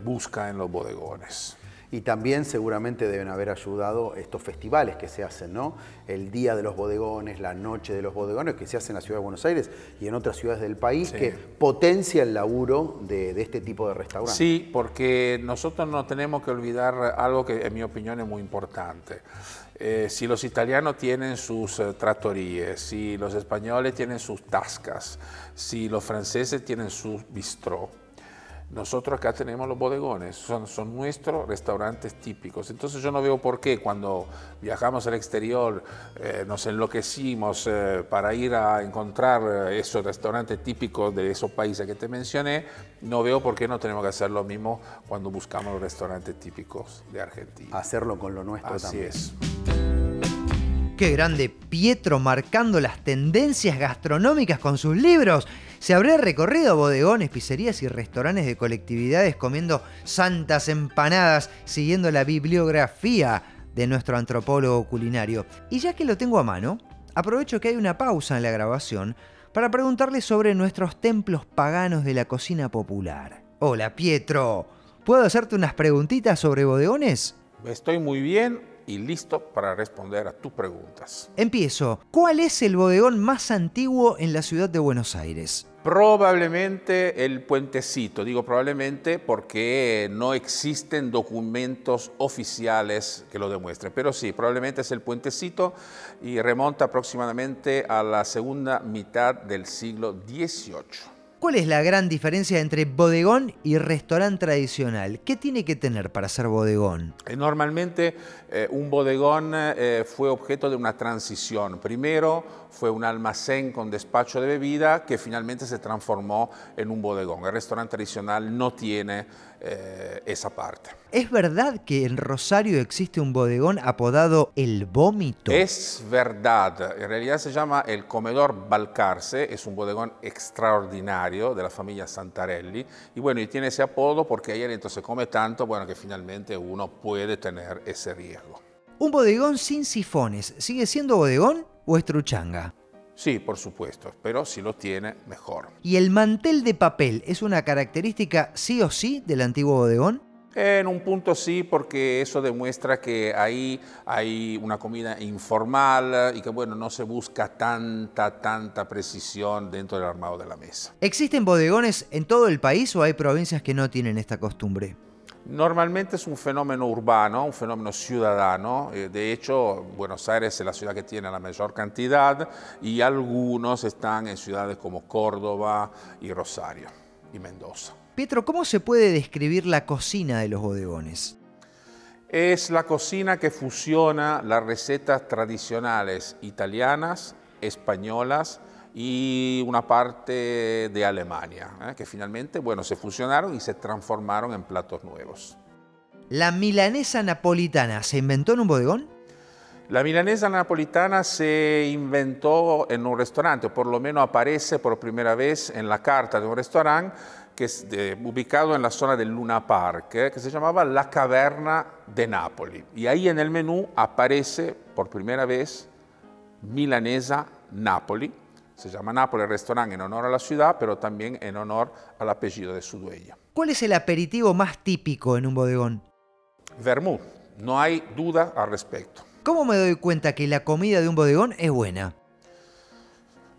busca en los bodegones. Y también seguramente deben haber ayudado estos festivales que se hacen, ¿no? El Día de los Bodegones, la Noche de los Bodegones, que se hace en la Ciudad de Buenos Aires y en otras ciudades del país, que potencia el laburo de este tipo de restaurantes. Sí, porque nosotros no tenemos que olvidar algo que en mi opinión es muy importante. Si los italianos tienen sus trattorie, si los españoles tienen sus tascas, si los franceses tienen sus bistró, nosotros acá tenemos los bodegones, son nuestros restaurantes típicos. Entonces yo no veo por qué cuando viajamos al exterior nos enloquecimos para ir a encontrar esos restaurantes típicos de esos países que te mencioné. No veo por qué no tenemos que hacer lo mismo cuando buscamos los restaurantes típicos de Argentina. Hacerlo con lo nuestro también. Así es. Qué grande Pietro, marcando las tendencias gastronómicas con sus libros. Se habrá recorrido bodegones, pizzerías y restaurantes de colectividades comiendo santas empanadas, siguiendo la bibliografía de nuestro antropólogo culinario. Y ya que lo tengo a mano, aprovecho que hay una pausa en la grabación para preguntarle sobre nuestros templos paganos de la cocina popular. Hola Pietro, ¿puedo hacerte unas preguntitas sobre bodegones? Estoy muy bien y listo para responder a tus preguntas. Empiezo. ¿Cuál es el bodegón más antiguo en la ciudad de Buenos Aires? Probablemente el Puentecito, digo probablemente porque no existen documentos oficiales que lo demuestren, pero sí, probablemente es el Puentecito y remonta aproximadamente a la segunda mitad del siglo XVIII. ¿Cuál es la gran diferencia entre bodegón y restaurante tradicional? ¿Qué tiene que tener para ser bodegón? Normalmente un bodegón fue objeto de una transición. Primero fue un almacén con despacho de bebida que finalmente se transformó en un bodegón. El restaurante tradicional no tiene esa parte. ¿Es verdad que en Rosario existe un bodegón apodado El Vómito? Es verdad. En realidad se llama el Comedor Balcarce. Es un bodegón extraordinario de la familia Santarelli. Y bueno, y tiene ese apodo porque ahí adentro se come tanto, bueno, que finalmente uno puede tener ese riesgo. ¿Un bodegón sin sifones sigue siendo bodegón o es truchanga? Sí, por supuesto, pero si lo tiene, mejor. ¿Y el mantel de papel es una característica sí o sí del antiguo bodegón? En un punto sí, porque eso demuestra que ahí hay una comida informal y que bueno, no se busca tanta precisión dentro del armado de la mesa. ¿Existen bodegones en todo el país o hay provincias que no tienen esta costumbre? Normalmente es un fenómeno urbano, un fenómeno ciudadano. De hecho, Buenos Aires es la ciudad que tiene la mayor cantidad y algunos están en ciudades como Córdoba y Rosario y Mendoza. Pietro, ¿cómo se puede describir la cocina de los bodegones? Es la cocina que fusiona las recetas tradicionales italianas, españolas y una parte de Alemania, que finalmente, bueno, se fusionaron y se transformaron en platos nuevos. ¿La milanesa napolitana se inventó en un bodegón? La milanesa napolitana se inventó en un restaurante, o por lo menos aparece por primera vez en la carta de un restaurante que es ubicado en la zona del Luna Park, que se llamaba La Caverna de Nápoli. Y ahí en el menú aparece por primera vez milanesa Napoli. Se llama Nápoles el restaurante en honor a la ciudad, pero también en honor al apellido de su dueña. ¿Cuál es el aperitivo más típico en un bodegón? Vermouth, no hay duda al respecto. ¿Cómo me doy cuenta que la comida de un bodegón es buena?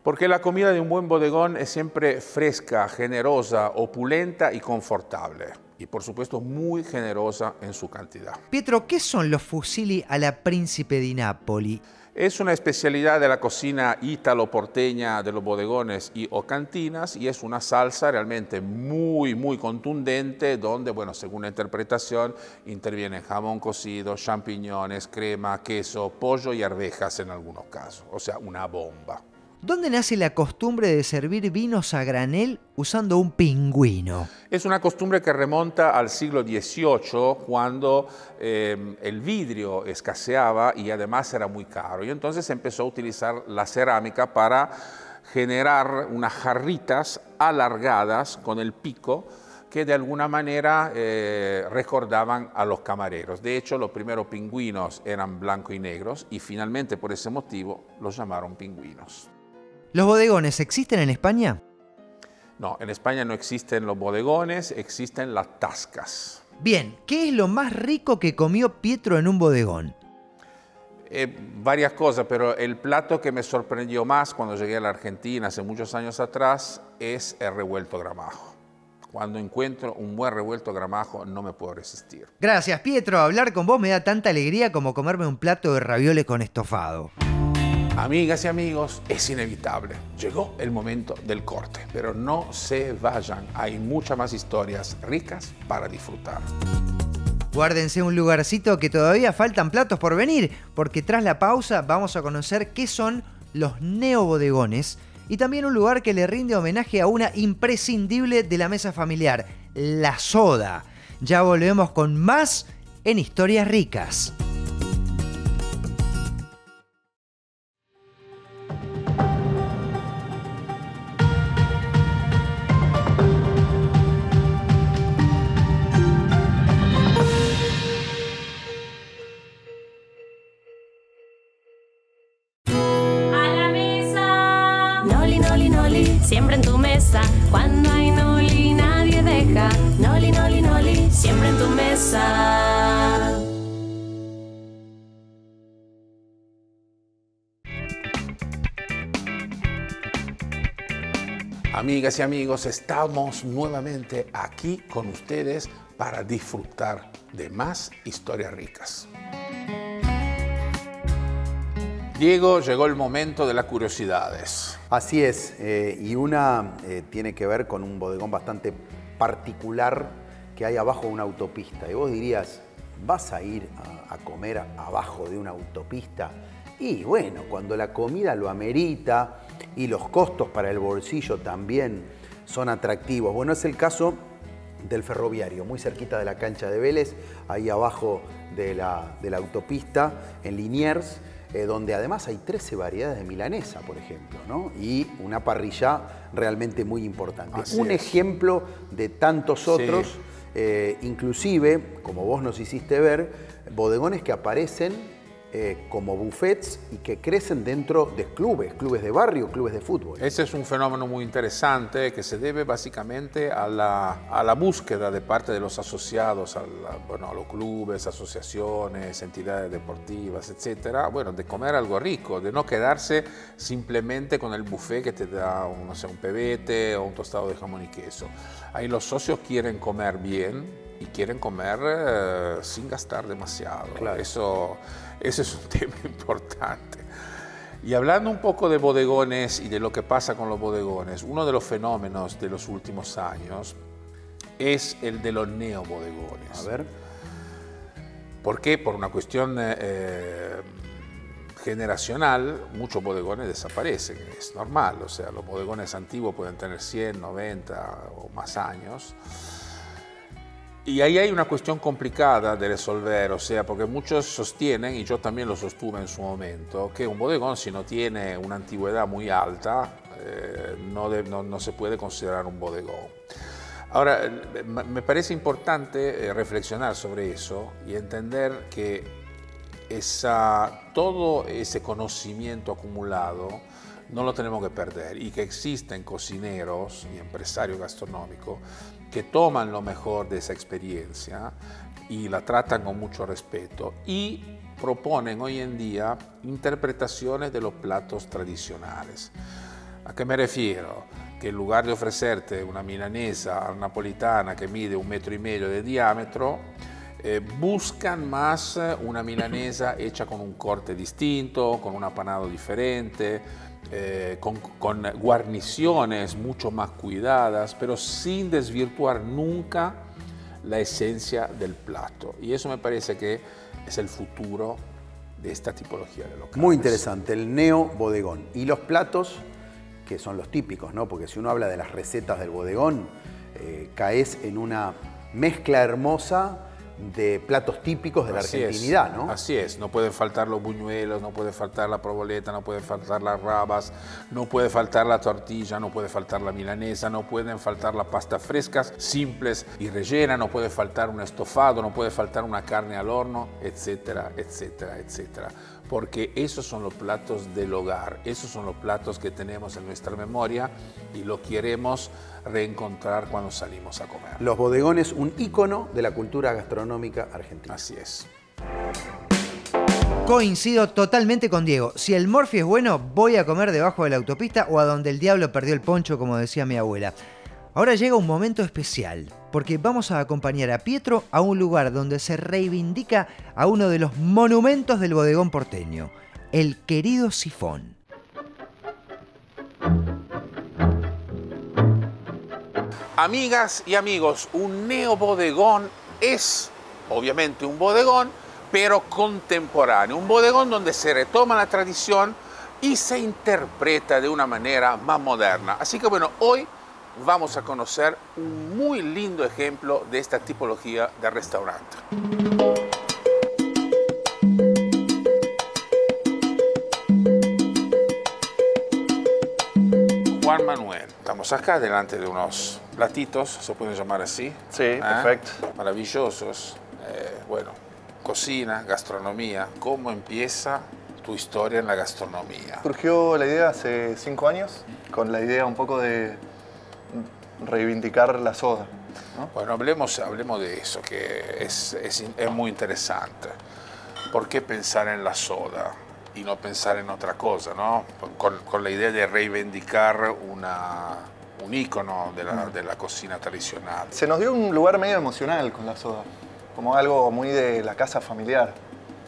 Porque la comida de un buen bodegón es siempre fresca, generosa, opulenta y confortable. Y por supuesto muy generosa en su cantidad. Pietro, ¿qué son los fusilli alla Principe di Napoli? Es una especialidad de la cocina ítalo-porteña de los bodegones o cantinas y es una salsa realmente muy contundente donde, bueno, según la interpretación, intervienen jamón cocido, champiñones, crema, queso, pollo y arvejas en algunos casos. O sea, una bomba. ¿Dónde nace la costumbre de servir vinos a granel usando un pingüino? Es una costumbre que remonta al siglo XVIII, cuando el vidrio escaseaba y además era muy caro. Y entonces se empezó a utilizar la cerámica para generar unas jarritas alargadas con el pico que de alguna manera recordaban a los camareros. De hecho, los primeros pingüinos eran blancos y negros y finalmente por ese motivo los llamaron pingüinos. ¿Los bodegones existen en España? No, en España no existen los bodegones, existen las tascas. Bien, ¿qué es lo más rico que comió Pietro en un bodegón? Varias cosas, pero el plato que me sorprendió más cuando llegué a la Argentina hace muchos años atrás es el revuelto Gramajo. Cuando encuentro un buen revuelto Gramajo no me puedo resistir. Gracias, Pietro. Hablar con vos me da tanta alegría como comerme un plato de ravioles con estofado. Amigas y amigos, es inevitable. Llegó el momento del corte, pero no se vayan. Hay muchas más historias ricas para disfrutar. Guárdense un lugarcito que todavía faltan platos por venir, porque tras la pausa vamos a conocer qué son los neobodegones y también un lugar que le rinde homenaje a una imprescindible de la mesa familiar, la soda. Ya volvemos con más en Historias Ricas. Siempre en tu mesa, cuando hay noli nadie deja. Noli, noli, noli, siempre en tu mesa. Amigas y amigos, estamos nuevamente aquí con ustedes para disfrutar de más historias ricas. Diego, llegó el momento de las curiosidades. Así es, y una tiene que ver con un bodegón bastante particular que hay abajo de una autopista. Y vos dirías, ¿vas a ir a comer abajo de una autopista? Y bueno, cuando la comida lo amerita y los costos para el bolsillo también son atractivos. Bueno, es el caso del Ferroviario, muy cerquita de la cancha de Vélez, ahí abajo de la autopista, en Liniers, donde además hay 13 variedades de milanesa, por ejemplo, ¿no? Y una parrilla realmente muy importante. Un ejemplo de tantos otros, inclusive, como vos nos hiciste ver, bodegones que aparecen como buffets y que crecen dentro de clubes de barrio, clubes de fútbol. Ese es un fenómeno muy interesante que se debe básicamente a la búsqueda de parte de los asociados a los clubes, asociaciones, entidades deportivas, etcétera, bueno, de comer algo rico, de no quedarse simplemente con el buffet que te da un pebete o un tostado de jamón y queso. Ahí los socios quieren comer bien y quieren comer sin gastar demasiado. Claro. Ese es un tema importante. Y hablando un poco de bodegones y de lo que pasa con los bodegones, uno de los fenómenos de los últimos años es el de los neobodegones. A ver. ¿Por qué? Por una cuestión generacional, muchos bodegones desaparecen, es normal. O sea, los bodegones antiguos pueden tener 100, 90 o más años. Y ahí hay una cuestión complicada de resolver, o sea, porque muchos sostienen, y yo también lo sostuve en su momento, que un bodegón, si no tiene una antigüedad muy alta, no se puede considerar un bodegón. Ahora, me parece importante reflexionar sobre eso y entender que todo ese conocimiento acumulado no lo tenemos que perder y que existen cocineros y empresarios gastronómicos que toman lo mejor de esa experiencia y la tratan con mucho respeto y proponen hoy en día interpretaciones de los platos tradicionales. ¿A qué me refiero? Que en lugar de ofrecerte una milanesa napolitana que mide 1,5 metros de diámetro, buscan más una milanesa hecha con un corte distinto, con un apanado diferente, con guarniciones mucho más cuidadas, pero sin desvirtuar nunca la esencia del plato. Y eso me parece que es el futuro de esta tipología de locales. Muy interesante, el neobodegón. Y los platos, que son los típicos, ¿no? Porque si uno habla de las recetas del bodegón, caes en una mezcla hermosa de platos típicos de la argentinidad, ¿no? Así es, no pueden faltar los buñuelos, no puede faltar la proboleta, no pueden faltar las rabas, no puede faltar la tortilla, no puede faltar la milanesa, no pueden faltar las pastas frescas, simples y rellenas, no puede faltar un estofado, no puede faltar una carne al horno, etcétera, etcétera, etcétera. porque esos son los platos del hogar, esos son los platos que tenemos en nuestra memoria y lo queremos reencontrar cuando salimos a comer. Los bodegones, un ícono de la cultura gastronómica argentina. Así es. Coincido totalmente con Diego. Si el Morphy es bueno, voy a comer debajo de la autopista o a donde el diablo perdió el poncho, como decía mi abuela. Ahora llega un momento especial, porque vamos a acompañar a Pietro a un lugar donde se reivindica a uno de los monumentos del bodegón porteño, el querido Sifón. Amigas y amigos, un neobodegón es obviamente un bodegón, pero contemporáneo. Un bodegón donde se retoma la tradición y se interpreta de una manera más moderna. Así que bueno, hoy vamos a conocer un muy lindo ejemplo de esta tipología de restaurante. Juan Manuel, estamos acá delante de unos platitos, se pueden llamar así. Sí, perfecto. Maravillosos. Bueno, cocina, gastronomía. ¿Cómo empieza tu historia en la gastronomía? Surgió la idea hace 5 años, con la idea un poco de reivindicar la soda, ¿no? Bueno, hablemos de eso, que es muy interesante. ¿Por qué pensar en la soda y no pensar en otra cosa, ¿no? Con la idea de reivindicar un ícono de la cocina tradicional. Se nos dio un lugar medio emocional con la soda, como algo muy de la casa familiar,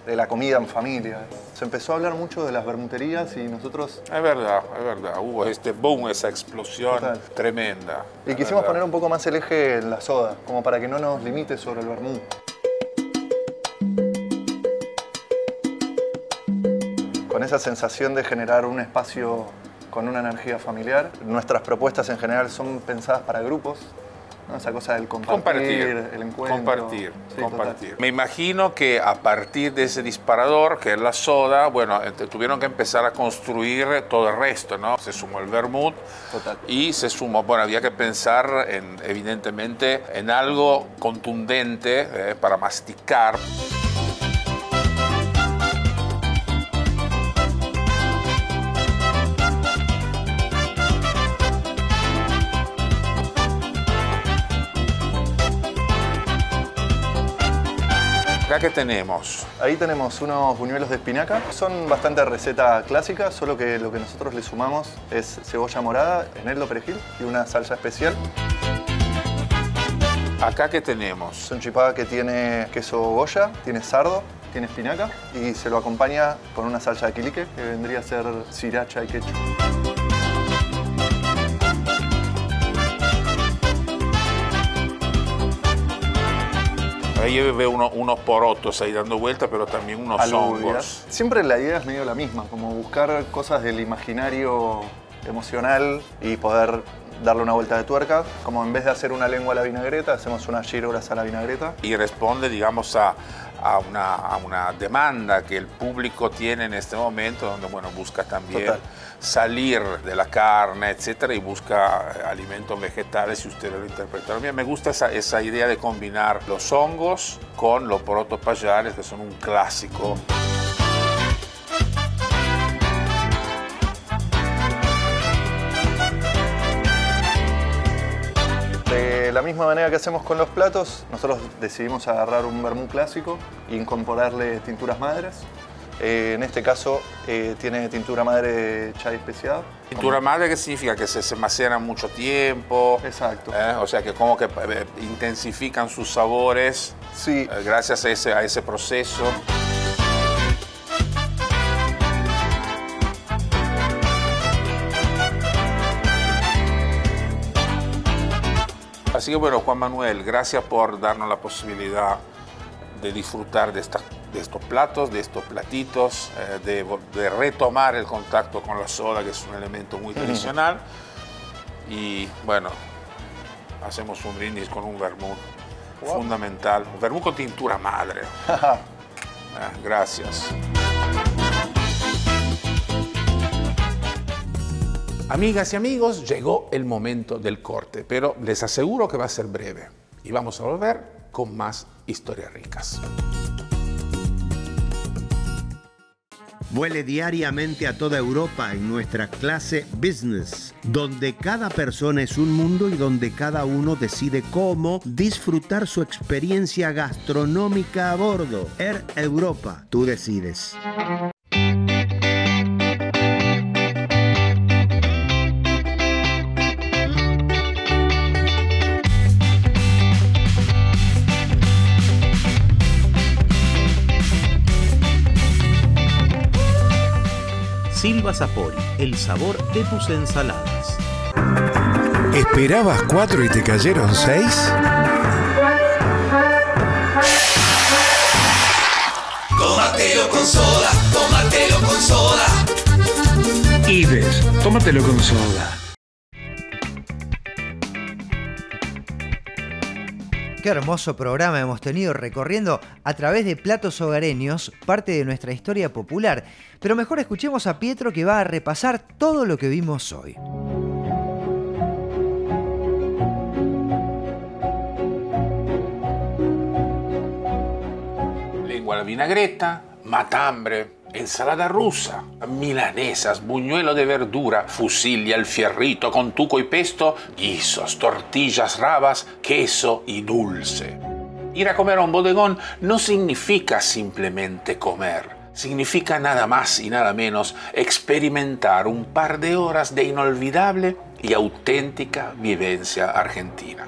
de la comida en familia. Se empezó a hablar mucho de las vermuterías y nosotros... Es verdad, hubo este boom, esa explosión Total. Tremenda. Y quisimos poner un poco más el eje en la soda, como para que no nos limite sobre el vermut. Con esa sensación de generar un espacio con una energía familiar. Nuestras propuestas en general son pensadas para grupos, ¿no? Esa cosa del compartir, el encuentro. Compartir. Total. Me imagino que a partir de ese disparador, que es la soda, bueno, tuvieron que empezar a construir todo el resto, ¿no? Se sumó el vermut. Total. Y se sumó, bueno, había que pensar evidentemente en algo contundente para masticar. Acá que tenemos. Ahí tenemos unos buñuelos de espinaca. Son bastante receta clásica, solo que lo que nosotros le sumamos es cebolla morada, eneldo, perejil y una salsa especial. Acá que tenemos. Es un chipá que tiene queso Goya, tiene sardo, tiene espinaca y se lo acompaña con una salsa de quilique que vendría a ser sriracha y ketchup. Ahí veo unos porotos ahí dando vueltas, pero también unos hongos. Siempre la idea es medio la misma, como buscar cosas del imaginario emocional y poder darle una vuelta de tuerca. Como en vez de hacer una lengua a la vinagreta, hacemos unas gírolas a la vinagreta. Y responde, digamos, a una demanda que el público tiene en este momento, donde, bueno, busca también Total. salir de la carne, etcétera, y busca alimentos vegetales, si ustedes lo interpretan bien. Me gusta esa idea de combinar los hongos con los porotos payares, que son un clásico. De la misma manera que hacemos con los platos, nosotros decidimos agarrar un vermut clásico e incorporarle tinturas madres. En este caso tiene tintura madre de chai especiado. Tintura madre, ¿qué significa? Que se maceran mucho tiempo. Exacto. O sea, que como que intensifican sus sabores. Sí. Gracias a ese proceso. Así que bueno, Juan Manuel, gracias por darnos la posibilidad de disfrutar de estos platos, de estos platitos, de retomar el contacto con la soda, que es un elemento muy tradicional. Y bueno, hacemos un brindis con un vermut fundamental, un vermut con tintura madre. Gracias. Amigas y amigos, llegó el momento del corte, pero les aseguro que va a ser breve y vamos a volver con más historias ricas. Vuele diariamente a toda Europa en nuestra clase Business, donde cada persona es un mundo y donde cada uno decide cómo disfrutar su experiencia gastronómica a bordo. Air Europa, tú decides. Silva Sapori, el sabor de tus ensaladas. ¿Esperabas 4 y te cayeron 6? Tómatelo con soda, tómatelo con soda. Ives, tómatelo con soda. Qué hermoso programa hemos tenido recorriendo a través de platos hogareños parte de nuestra historia popular. Pero mejor escuchemos a Pietro, que va a repasar todo lo que vimos hoy. Lengua alla vinagreta, matambre, ensalada rusa, milanesas, buñuelo de verdura, fusilli al fierrito con tuco y pesto, guisos, tortillas, rabas, queso y dulce. Ir a comer a un bodegón no significa simplemente comer. Significa nada más y nada menos experimentar un par de horas de inolvidable y auténtica vivencia argentina.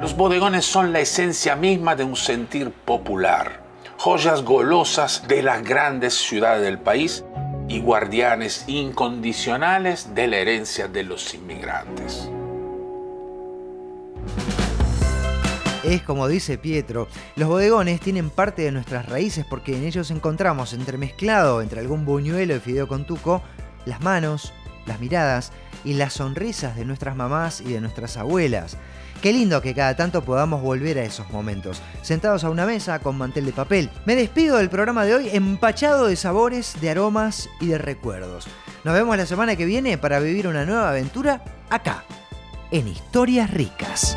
Los bodegones son la esencia misma de un sentir popular. Joyas golosas de las grandes ciudades del país y guardianes incondicionales de la herencia de los inmigrantes. Es como dice Pietro, los bodegones tienen parte de nuestras raíces porque en ellos encontramos entremezclado entre algún buñuelo y fideo con tuco, las manos, las miradas y las sonrisas de nuestras mamás y de nuestras abuelas. Qué lindo que cada tanto podamos volver a esos momentos, sentados a una mesa con mantel de papel. Me despido del programa de hoy empachado de sabores, de aromas y de recuerdos. Nos vemos la semana que viene para vivir una nueva aventura acá, en Historias Ricas.